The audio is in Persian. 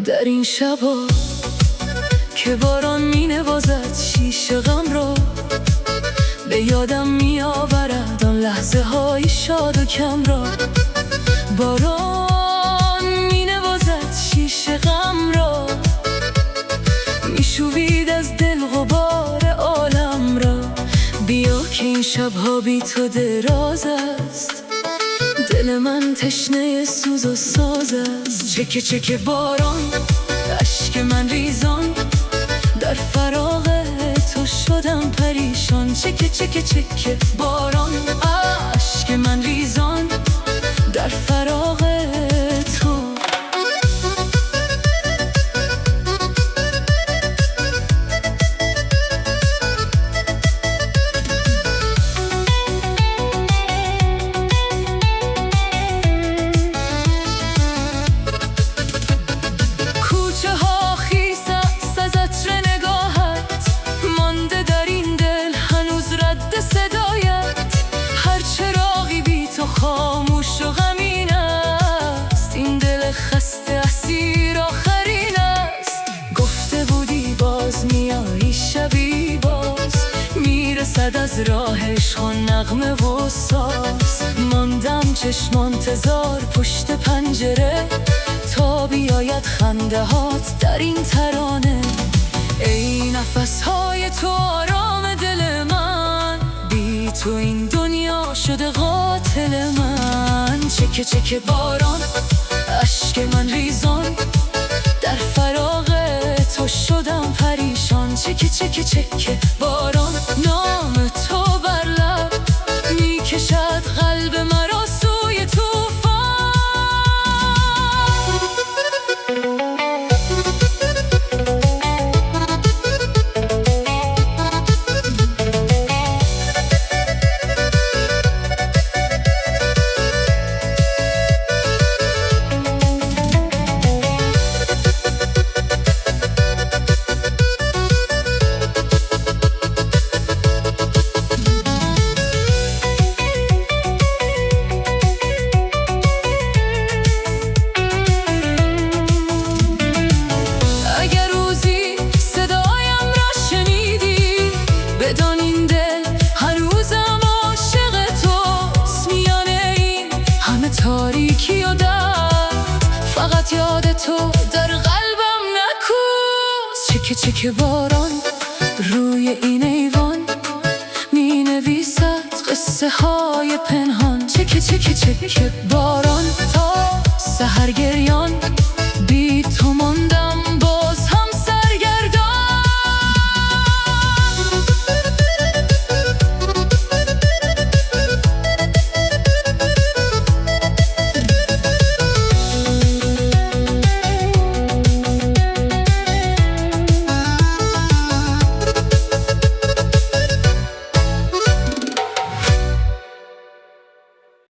در این شبا که باران می نوازد شیشه غم را، به یادم می آورد آن لحظه های شاد و کم را. باران می نوازد شیشه غم را، می شوید از دل غبار عالم را. بیا که این شبها بی تو دراز است، دل من تشنه سوز و ساز است. چکه چکه باران، اشک من ریزان، در فراق تو شدم پریشان. چکه چکه چکه باران، اشک من ریزان، در فراق تو. خاموش و غمین است این دل خسته، اسیر آخرین است. گفته بودی باز میایی شبی، باز میرسد از راه عشق و نغمه و ساز. ماندم چشم انتظار پشت پنجره، تا بیاید خنده هات در این ترانه. ای نفس های تو آرام دل من، بی تو این دنیا شده قاتل من. چکه چکه باران، اشک من ریزان، در فراق تو شدم پریشان. چکه چکه چکه باران، نام تو بر لب میکشد قلب مرا سوی طوفان. بدان این دل هنوزم عاشق توست، میانه این همه تاریکی و درد، فقط یاد تو در قلبم نکوست. چکه چکه باران، روی این ایوان می نویسد قصه های پنهان. چکه چکه چکه باران،